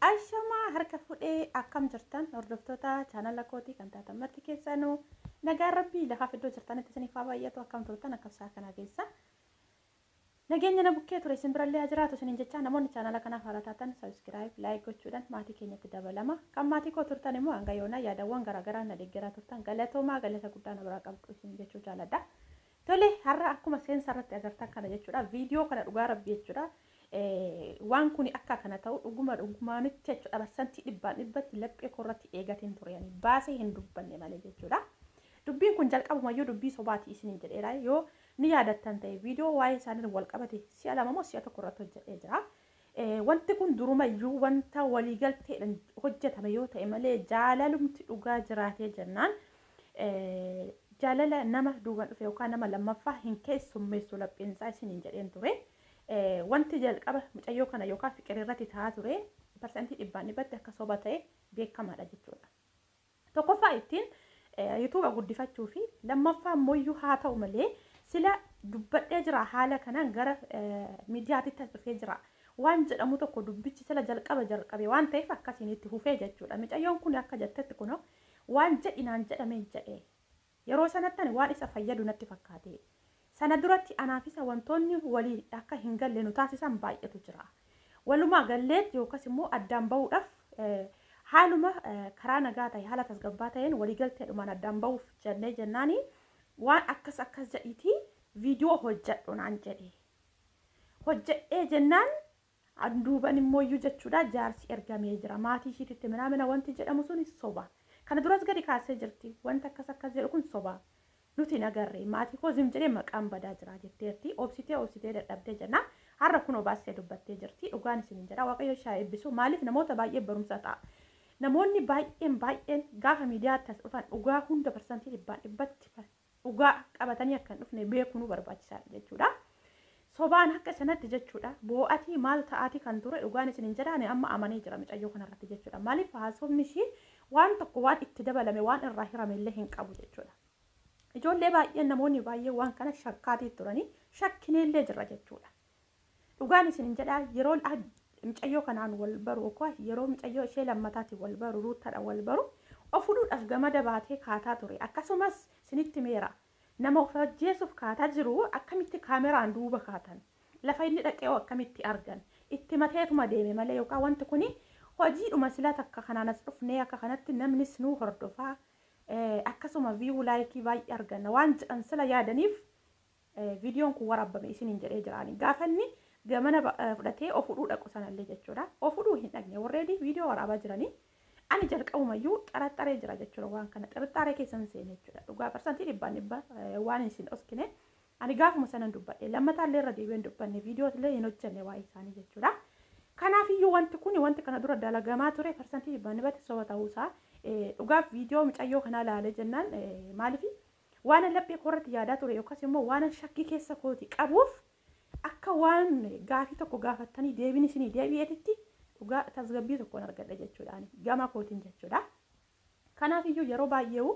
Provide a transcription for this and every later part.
Ashama harka fuudhee akkam jirtan hordoftoota chaanala kootii kan taatan marti keessanuu nagaa rabbii lafa fiddoo jirtanitti isiniif haa baay'atu akkam turtan akkabsaa kana keessa nageenya na bukkee ture isin birallee haa jiraatu isiniin jecha namoonni chaanala kanaaf haala taatan subscribe like gochuudhaan maatii keenyatti dabalama kan maatii koo turtan immoo hanga yoonaa yaadawwan garaagaraa na deeggaraa turtan galatoomaa galata guddaa na biraa qabdu isin jechuu jaaladha. Tole har'a akkuma seensa irratti agartan kana jechuudha viidiyoo kana dhugaa rabbii jechuudha. Waan kuni akka kana ta'u dhugumaanitti jechuudha barsantii dhibbatti laphee korratti eegatiin tureyanii baasee hin dubbanne malee jechuudha. Dubbiin kun jalqabumayyuu dubbii sobaati isiniin jedheera yoo ni yaadattan ta'e viidiyoo waa'ee isaanii wal qabate si'a lama moo si'a tokko irratti hojjetee jira. Wanti kun durumayyuu wanta waliigalteedhaan hojjetame yoo ta'e malee jaalalumti dhugaa jiraatee jennaan jaalala nama duuban dhufe yookaan nama lammaffaa hin keessummeessu lapheensaa isiniin jedheen ture. Wanti jalqaba mucayyoo kana yookaan fiqir irratti ta'aa ture barsantii dhibbatti akka soba ta'e beekamaadha jechuudha. Tokkoffaa ittiin yuutuuba guddifachuu fi lammaffaa ammoo haa ta'u malee sila dubbadhee jira haala kanaan gara miidiyaatitti dhufee jira waan jedhamu tokko dubbichi sila jalqabe waan ta'eef akkasiin itti hufee jechuudha. Mucayyoon kun akka jettetti kun waan jedhinaan jedhamee jedhee yeroo sanatti waan isa fayyadu natti fakkaate. Sana duratti anaafisa wantoonni walii akka hin galle nu taasisan baay'eetu jira. Walumaa galleet yookaas immoo addaan bahuudhaaf haaluma karaa nagaa ta'e haala tasgabbaa ta'een waliigalteedhumaan addaan bahuuf jennee jennaani waan akkas jedhiitii viidiyoo hojjedhu naan jedhe. Hojjedhee jennaan duuban immooyyuu jechuudha jaarsi ergamee jira. Maatii ishiititti mina wanti jedhamu sun soba. Kana duras gadi kaasee jirti wanti akkas jedhu kun soba. Nuti nagarree maatii koo zim jedhee maqaan badaa jira jetteerti obsitee dadhabdee jenna har'a kun obaasee dubbattee jirti dhugaan isiniin jedha waaqayyo ishee eebbisu maaliif namoota baay'ee barumsa ta'a namoonni baay'een gaafa miidiyaatti as dhufan dhugaa hunda barsantii dhibbatti dhugaa qabatanii akka hin dhufne beekuu barbaachisaadha jechuudha. Sobaan akka sanatti jechuudha boo'atii maal ta'aatii kan ture dhugaan isiniin jedha amma amanee jira mucayyoo kanarratti jechuudha maaliif haasofni ishii waan tokko waan itti dabalame waan irraa hiramellee hin qabu jechuudha. Ijoollee baay'een namoonni baay'ee waan kana shakkaatii turanii shakkineellee jira jechuudha. Dhugaan isiniin jedhaa yeroo mucayyoo kanaan wal baru yookaan yeroo mucayyoo ishee lammataatiin wal baru ruuttaadhaan wal baru of fuudhuudhaaf gamada baatee kaataa ture. Akkasumas isinitti meera nama of ajjeesuuf kaataa jiru akkamitti kaameraan duuba kaatan lafa inni dhaqee akkamitti argan itti mateetuma deeme malee yookaan wanti kuni hojiidhuma silaa takka kanaan as dhufnee akka kanatti namnis nuu hordofaa. Akkasuma viiwuu laayikii baay'ee arganna waan jedhan sila yaadaniif viidiyoon kun waraabame isiniin jedhee jiraani gaafanni gamana fudhatee of fuudhuu dhaqu sanallee jechuudha. Of fuudhuu hin dhaqne warreedii viidiyoo waraabaa jiranii ani jalqabumayyuu xaraxaree jira jechuudha waan kana xaraxaree keessan seene jechuudha. Dhugaa barsantii dhibbaa waan isin oskine ani gaafuma sanan dubbadhe lammataallee irra deebi'een dubbanne viidiyootillee hin hojjenne waa'ee isaanii jechuudha. Kanaafiyyuu wanti kun wanti kana dura dalagamaa ture barsantii dhibbatti soba ta'uusaa dhugaaf viidiyoo mucayyoo kanaa ilaalee jennaan maaliif waan laphee korratti yaadaa ture yookaas immoo waan shakkii keessa kooti qabuuf akka waan gaafii tokko gaafattanii deebiin isinii deebi'eetitti dhugaa tasgabbii tokkoon argadha jechuudhaan gama kootiin jechuudha. Kanaafiyyuu yeroo baay'ee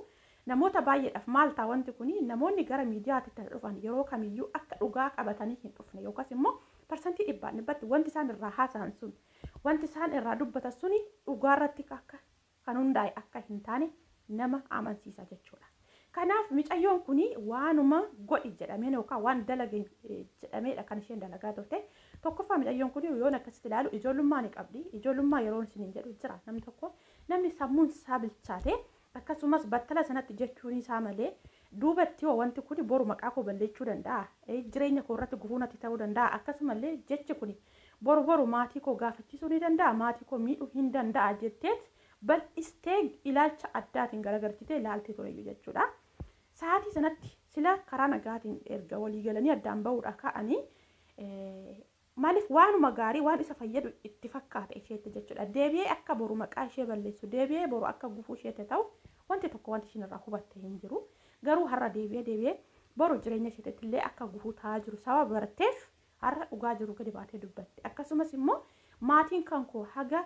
namoota baay'eedhaaf maal ta'a wanti kuni namoonni gara miidiyaatti dhufan yeroo kamiyyuu akka dhugaa qabatanii hin dhufne yookaas immoo barsantii dhibbatti wanti isaan irraa haasa'an sun wanti isaan irraa dubbatan suni dhugaarratti akka kan hundaa'e akka hin taane nama amansiisa jechuudha. Kanaaf mucayyoon kuni waanuma godhi jedhameen yookaan waan dalage jedhameedha kan isheen dalagaa turte. Tokkoffaa mucayyoon kuni yoo akkasitti ilaalu ijoollummaa ni qabdi. Ijoollummaa yeroo isiniin jedhu jira namni tokko namni sammuun isaa bilchaate akkasumas battala sanatti jechuun isaa malee duubatti wanti kuni boru maqaa koo balleessuu danda'a. Jireenya koo irratti gufuu natti ta'uu danda'a. Akkasumallee jechi kuni boru maatii koo gaafachiisuu ni danda'a. Maatii koo miidhuu hin danda'a jetteet bal'istee ilaalcha addaatiin garagalchitee ilaaltee tureyyuu jechuudha. Sa'aatii sanatti sila karaa nagaatiin erga walii galanii addaan bahuudha ka'anii maaliif waanuma gaarii waan isa fayyadu itti fakkaata isheetti jechuudha. Deebi'ee akka boru maqaa ishee balleessu deebi'ee boru akka gufuu isheetti ta'u wanti tokko wanti ishiin irraa hubatte hin jiru. Garuu har'a deebi'ee boru jireenya isheetti illee akka gufuu ta'aa jiru sababa barteef har'a dhugaa jiru gadi baatee dubbatte. Akkasumas immoo maatiin kan koo haga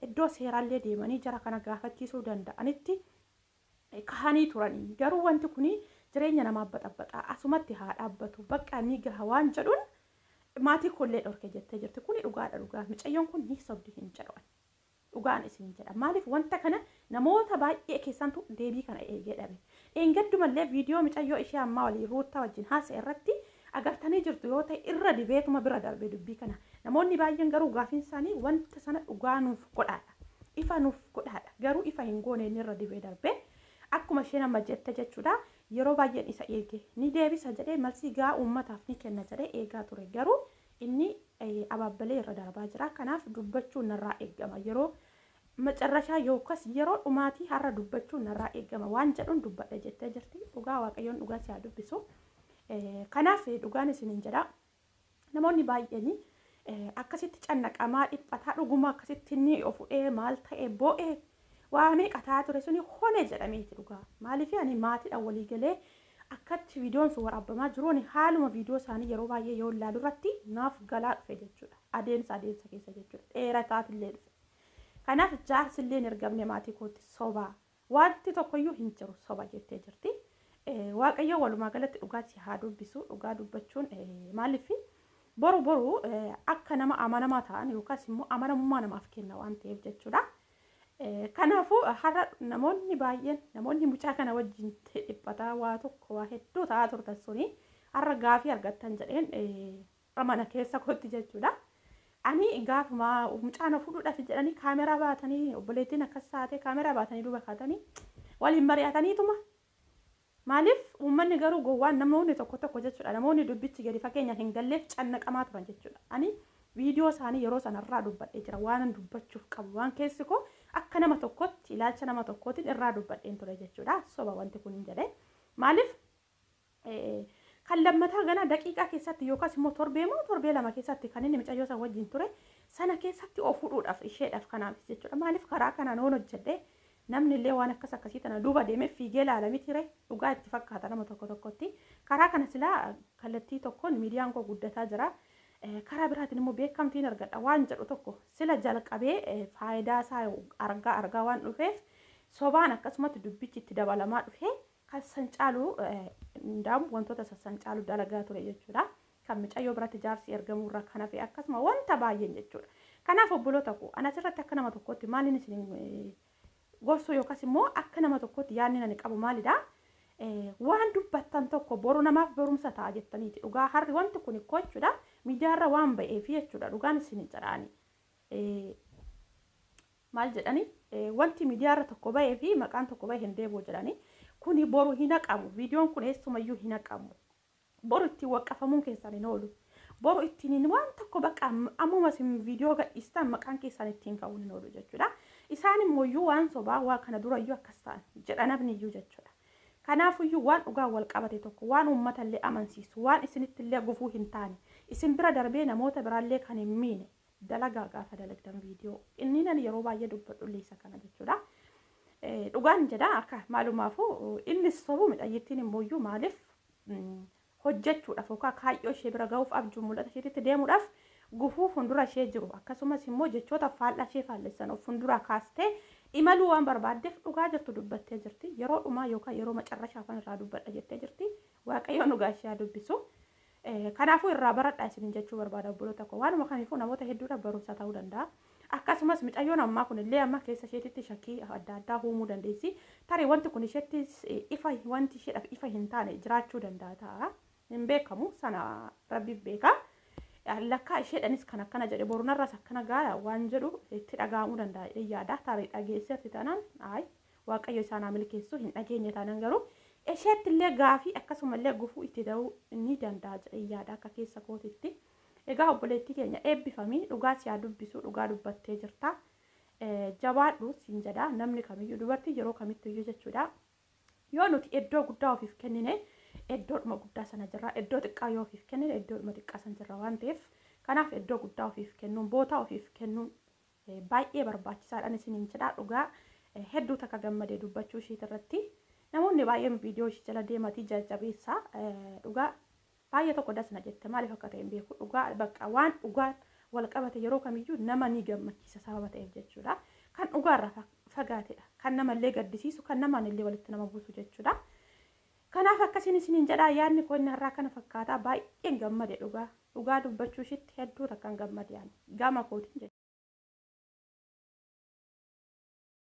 iddoo seeraallee deemanii jara kana gaafachiisuu danda'anitti kahanii turanii garuu wanti kuni jireenya namaa baxabbaxaa asumatti haa dhaabbatu bakka ni gaha waan jedhuun maatii kollee dhorke jettee jirti kuni dhugaadha dhugaa mucayyoon kun ni sobdi hin jedhan dhugaan isin jedha. Maaliif wanta kana namoota baay'ee keessantu deebii kana eegee dhabe. Eengeddumallee viidiyoo micayyoo ishee ammaa walii ruutaa wajjin haasa'e irratti agartanii jirtu yoo ta'e irra dibeetuma bira darbe dubbii kana. Namoonni baay'een garuu gaafiin isaanii wanta sana dhugaa nuuf godhaadha. Ifa nuuf godhaadha. Garuu ifa hin goone inni irra dibee darbe. Akkuma isheen amma jette jechuudha. Yeroo baay'een isa eege ni deebisa jedhee malsii gaa uummataaf ni kenna jedhee eegaa ture. Garuu inni abaabbalee irra darbaa jira. Kanaaf dubbachuun narraa eegama. Yeroo macarrashaa yookas yeroo dhumaatii har'a dubbachuun narraa eegama waan jedhuun dubbadha jettee jirti. Dhugaa Waaqayyoon dhugaa si haa dubbisu. Kanaaf dhugaan isiniin jedha. Namoonni baay'een akkasitti cannaqamaa dhiphataa dhuguma akkasitti inni ofudhee maal ta'e boo'ee waa meeqataa ture suni hone jedhameeti dhugaa. Maaliif ani maatiidhaan walii galee akkatti viidiyoon sun waraabbamaa jiruun haaluma viidiyoo isaanii yeroo baay'ee yoo ilaalu irratti naaf galaa dhufe jechuudha. Adeemsa keessa jechuudha. Dheerataatiillee dhufe. Kanaaf jaarsillee hin ergamne maatii kootti sobaa. Wanti tokkoyyuu hin jiru soba jettee jirti. Waaqayyo walumaa galatti dhugaa si haa dubbisu. Dhugaa dubbachuun maaliif boru akka nama amanamaa ta'an yookaas immoo amanamummaa namaaf kenna waan ta'eef jechuudha. Kanaafuu har'a namoonni baay'een namoonni mucaa kana wajjin dhiphataa waa tokko waa hedduu ta'aa turtan suni har'a gaafii argattan jedheen amana keessa kootti jechuudha. Ani gaafuma mucaan fuudhuudhaaf jedhanii kaameraa baatanii obboleettiin akkas taatee kaameraa baatanii duuba kaatanii waliin mari'ataniituma. Maaliif uummanni garuu gowwaan namoonni tokko jechuudha. Namoonni dubbichi gadi fageenyaan hin galleef cannaqamaa turan jechuudha. Ani viidiyoo isaanii yeroo sanarraa dubbadhee jira waan dubbachuuf qabu waan keessi koo akka nama tokkotti ilaalcha nama tokkootiin irraa dubbadheen ture jechuudha. Soba wanti kun hin jedhee maaliif kan lammataa gana daqiiqaa keessatti yookaas immoo torbee lama keessatti kan inni mucayyoo isaa wajjin ture sana keessatti of fuudhuudhaaf isheedhaaf kanaaf jechuudha. Maaliif karaa kanaan oon hojjedhee namni illee waan akkasii tana duuba deemee fiigee ilaalami ture dhugaa itti fakkaata nama tokkotti. Karaa kana silaa kallattii tokkoon miidiyaan koo guddataa jira. Karaa biraatiin immoo beekamtiin argadha waan jedhu tokko sila jalqabee faayidaa isaa argaa waan dhufeef sobaan akkasumatti dubbichi itti dabalamaa dhufee kan sancaalu ndaamu wantoota sancaalu dalagaa ture jechuudha. Kan mucayyoo biratti jaarsi ergamuu irraa kan hafe akkasuma wanta baay'een jechuudha. Kanaaf obboloota koo ana asirratti akka nama tokkotti maaliin isin gorsuu yookaas immoo akka nama tokkotti yaadni ani qabu maalidha? Waan dubbattan tokko boru namaaf barumsa ta'a jettaniiti. Dhugaa harri wanti kun ikkoo jechuudha. Miidiyaarra waan ba'eef jechuudha. Dhugaan isin jedhaani. Maal jedhani? Wanti miidiyaarra tokko ba'ee fi maqaan tokko ba'e hin deebi'u jedhani. Kuni boru hin haqamu. Viidiyoon kun eessumayyuu hin haqamu. Boru ittiin waqqafamuun keessan hin oolu. Boru ittiin waan tokko bakka ammuma isin viidiyoo gadhiistan maqaan keessan ittiin ka'uun hin oolu jechuudha. Isaan immoo waan sobaa waa kana durayyuu akkas ta'an jedha namni iyyuu jechuudha. Kanaafuyyuu waan dhugaa wal qabate tokko waan uummatallee amansiisu waan isinittillee gufuu hin taane isin bira darbee namoota biraallee kan hin miine dalagaa gaafa dalagdan viidiyoo inni nan yeroo baay'ee dubbadhu liisa kana jechuudha. Dhugaan jedha akka maalumaafuu inni sobu midhayyittiin immoo maaliif hojjechuudhaaf yookaan kaayyoo ishee bira ga'uuf abjuun mul'ata isheetitti deemuudhaaf gufuu fuuldura ishee jiru akkasumas immoo jechoota faallaa ishee faallessan of fuuldura kaastee imaluu waan barbaaddeef dhugaa jirtu dubbattee jirti. Yeroo dhumaa yookaan yeroo macarrashaa kan irraa dubbadha jettee jirti. Waaqayyoon dhugaa ishee dubbisu. Kanaafuu irraa baradhaa isin jechuu barbaada obboloota koo. Waanuma kamiifuu namoota hedduudha barumsa ta'uu danda'a. Akkasumas mucayyoon ammaa kun illee amma keessa isheetitti shakkii adda addaa uumuu dandeessi. Tarii wanti kun isheetti wanti isheedhaaf ifa hin taane jiraachuu danda'a ta'a. Hin beekamu sana rabbi beeka. Lakkaa isheedhanis kan akkana jedhe borunarraas akkana gaara waan jedhu itti dhaga'amuu danda'a yaada. Tarii dhageesseetti taanaan waaqayyo isaan milkeessu hin dhageenye taanaan garuu isheetti illee gaafii akkasumallee gufuu itti ta'uu ni danda'a jedhe yaada akka keessa kootitti. Egaa obboleettii keenya eebbifamii dhugaa si haa dubbisu dhugaa dubbattee jirta. Jabaadhu siin jedha namni kamiyyuu dubartii yeroo kamittiyyuu jechuudha. Yoo nuti iddoo guddaa ofiif kennine iddoodhuma guddaa sana jirra. Iddoo xiqqaa yoo ofiif kennine iddoodhuma xiqqaa sana jirra waan ta'eef kanaaf iddoo guddaa ofiif kennuun bootaa ofiif kennuun baay'ee barbaachisaadhaan isiniin jedha. Dhugaa hedduu takka gammadee dubbachuu isheet irratti namoonni baay'een viidiyoo ishee jala deematii jajjabeessaa dhugaa baay'ee tokko dasna jette maaliif akka ta'e hin beeku. Dhugaa bakka waan dhugaa wal qabate yeroo kamiyyuu nama ni gammachiisa sababa ta'eef jechuudha. Kan dhugaarraa fagaatedha. Kan namallee gaddisiisu kan namanillee walitti nama buusu jechuudha. Kanaaf akkasiin isiniin jedha yaadni koo inni har'aa kana fakkaata baay'een gammade dhugaa dubbachuu isheetti hedduu takkaan gammade gama kootiin.